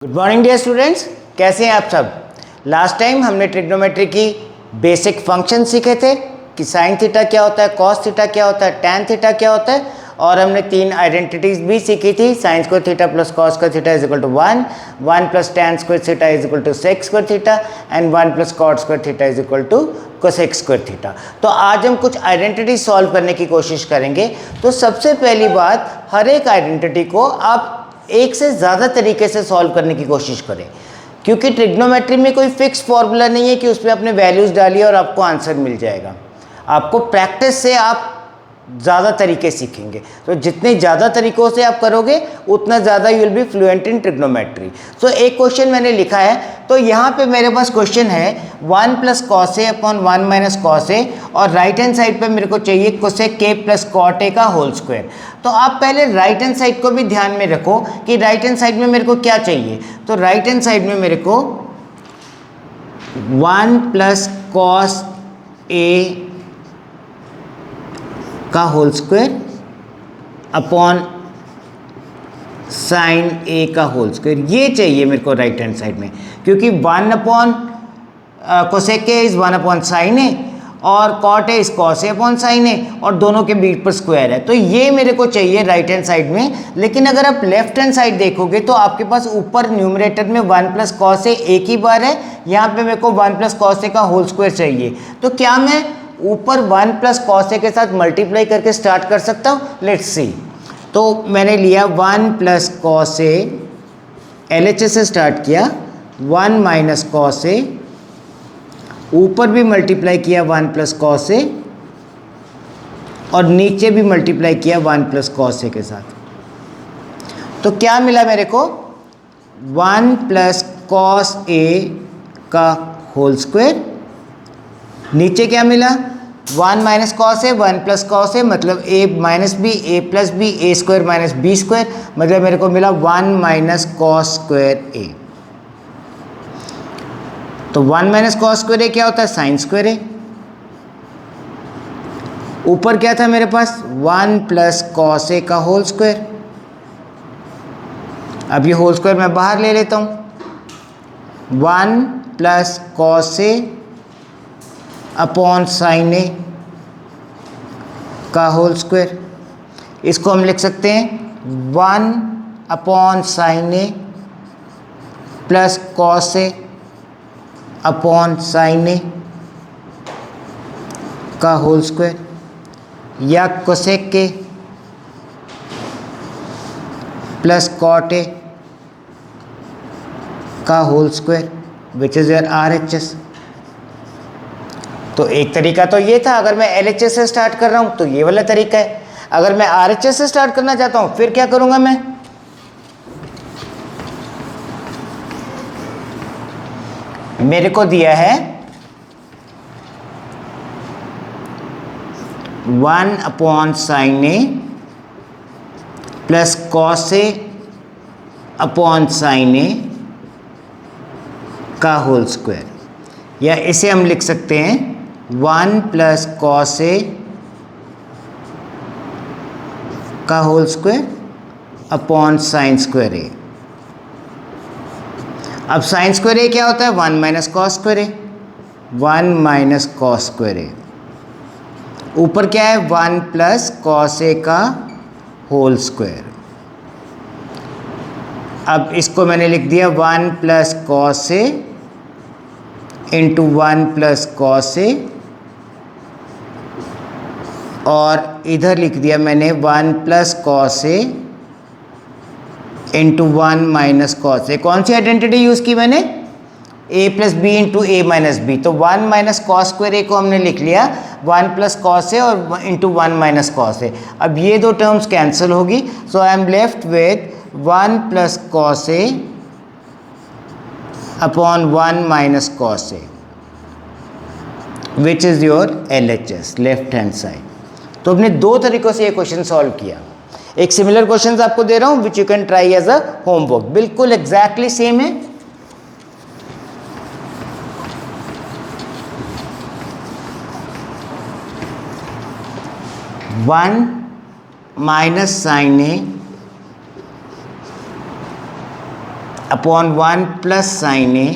Good morning dear students, कैसे हैं आप सब। लास्ट टाइम हमने ट्रिग्नोमेट्री की बेसिक फंक्शन सीखे थे कि साइन थीटा क्या होता है, कॉस थीटा क्या होता है, टैन थीटा क्या होता है, और हमने तीन आइडेंटिटीज भी सीखी थी। Sine square theta plus cos square theta is equal to 1, 1 plus tan square theta is equal to sec square theta and 1 plus cot square theta is equal to cosec square theta. तो आज हम कुछ identity solve करने की कोशिश करेंगे। तो सबसे पहली बात, हर एक आइडेंटिटी को आप एक से ज़्यादा तरीके से सॉल्व करने की कोशिश करें, क्योंकि ट्रिग्नोमेट्री में कोई फिक्स फॉर्मूला नहीं है कि उसमें आपने वैल्यूज़ डाली और आपको आंसर मिल जाएगा। आपको प्रैक्टिस से आप ज़्यादा तरीके सीखेंगे, तो जितने ज़्यादा तरीक़ों से आप करोगे उतना ज़्यादा you will be fluent in trigonometry. So एक क्वेश्चन मैंने लिखा है, तो यहाँ पे मेरे पास क्वेश्चन है 1 plus cos A upon 1 minus cos A, और राइट हैंड साइड पे मेरे को चाहिए कोसेक के प्लस कॉट ए का होल स्क्वायर। तो आप पहले राइट हैंड साइड को भी ध्यान में रखो कि राइट हैंड साइड में मेरे को क्या चाहिए। तो राइट हैंड साइड में मेरे को 1 प्लस कॉस ए का whole square upon sine A का होल स्क्वायर, ये चाहिए मेरे को राइट हैंड साइड में, क्योंकि 1 upon cosec A is 1 upon sine A और cot A is cos A upon sine A, और दोनों के बीच पर स्क्वायर है। तो ये मेरे को चाहिए राइट हैंड साइड में। लेकिन अगर आप लेफ्ट हैंड साइड देखोगे तो आपके पास ऊपर न्यूमरेटर में 1 प्लस कॉस ए एक ही बार है, यहाँ पे मेरे को 1 प्लस कॉस ए का होल स्क्वायर चाहिए। तो क्या मैं ऊपर 1 प्लस कॉस ए के साथ मल्टीप्लाई करके स्टार्ट कर सकता हूँ? Let's see. तो मैंने लिया 1 प्लस कॉस ए, LHS से स्टार्ट किया, 1 माइनस कॉस ए, ऊपर भी मल्टीप्लाई किया 1 प्लस कॉस ए, और नीचे भी मल्टीप्लाई किया 1 प्लस कॉस ए के साथ। तो क्या मिला मेरे को? 1 प्लस कॉस ए का होल स्क्वायर, नीचे क्या मिला? 1 minus cos A, 1 plus cos A, मतलब a minus B, A plus B, A square minus B square, मतलब मेरे को मिला 1 माइनस कॉस स्क्वायर ए। तो 1 माइनस कॉस स्क्वायर ए क्या होता है? Sine square A. ऊपर क्या था मेरे पास? 1 प्लस कॉस ए का होल स्क्वायर। अब ये होल स्क्वायर मैं बाहर ले लेता हूँ, 1 plus cos A upon sine A का होल स्क्वायर। इसको हम लिख सकते हैं 1 upon sine A plus cos A upon sine A का होल स्क्वायर, या कोसेक के प्लस कॉट ए का whole square, which is your RHS। तो एक तरीका तो ये था, अगर मैं LHS से स्टार्ट कर रहा हूँ तो ये वाला तरीका है। अगर मैं RHS से स्टार्ट करना चाहता हूँ फिर क्या करूँगा मैं? मेरे को दिया है 1 upon sine A plus cos A upon sine A का होल स्क्वायर, या इसे हम लिख सकते हैं 1 प्लस कॉस ए का whole square upon sine square A. अब साइन स्क्वायर ए क्या होता है? 1 minus cos square A, 1 minus cos square A. ऊपर क्या है? 1 प्लस कॉस ए का होल स्क्वायर। अब इसको मैंने लिख दिया 1 plus cos A into 1 plus cos A, और इधर लिख दिया मैंने 1 plus cos A into 1 minus cos A. कौन सी आइडेंटिटी यूज़ की मैंने? a plus B into A minus B. तो 1 माइनस कॉस स्क्वायर ए को हमने लिख लिया 1 प्लस कॉस ए और इंटू 1 माइनस कॉस ए। अब ये दो टर्म्स कैंसिल होगी, so I am left with 1 plus cos A upon 1 minus cos A, which is your LHS, left hand side. तो हमने दो तरीक़ों से ये क्वेश्चन सॉल्व किया। एक सिमिलर क्वेश्चन आपको दे रहा हूँ which you can try as a homework, बिल्कुल एग्जैक्टली सेम है। 1 minus sine A upon 1 plus sine A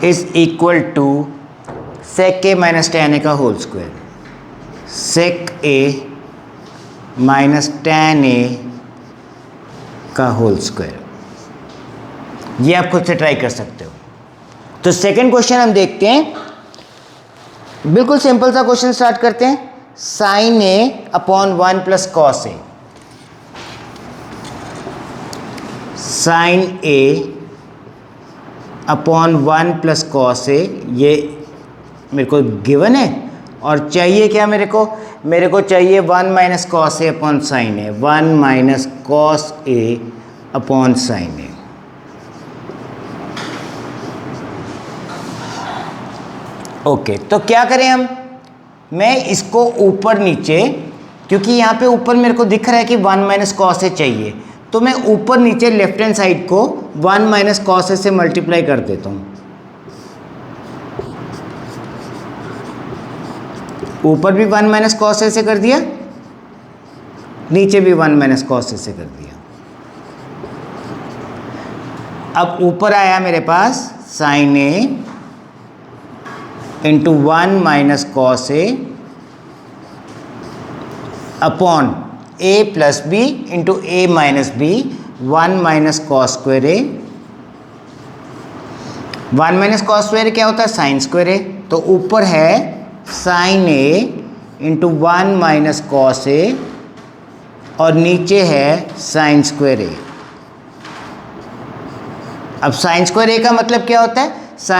is equal to sec A minus tan A का whole square. Sec A minus tan A का whole square. ये आप खुद से try कर सकते हो। तो सेकंड क्वेश्चन हम देखते हैं, बिल्कुल सिंपल सा क्वेश्चन स्टार्ट करते हैं। Sign A upon 1 plus cos A. Sign A upon 1 plus cos ए, ये मेरे को गिवन है और चाहिए क्या मेरे को चाहिए 1 minus cos A upon sine A, 1 minus cos A upon sine A. Okay, तो क्या करें हम, मैं इसको ऊपर नीचे, क्योंकि यहाँ पे ऊपर मेरे को दिख रहा है कि 1 माइनस कॉस ए चाहिए, तो मैं ऊपर नीचे लेफ्ट हैंड साइड को 1 माइनस कॉस ए से मल्टीप्लाई कर देता हूँ। ऊपर भी 1 माइनस कॉस ए से कर दिया, नीचे भी 1 माइनस कॉस ए से कर दिया। अब ऊपर आया मेरे पास sine A into 1 minus cos A upon A plus B into A minus B, 1 minus cos square A. 1 minus cos square क्या होता है, साइन स्क्वायर ए। तो ऊपर है sine A into 1 minus cos A और नीचे है साइन स्क्वायर ए। अब साइन स्क्वायर ए का मतलब क्या होता है,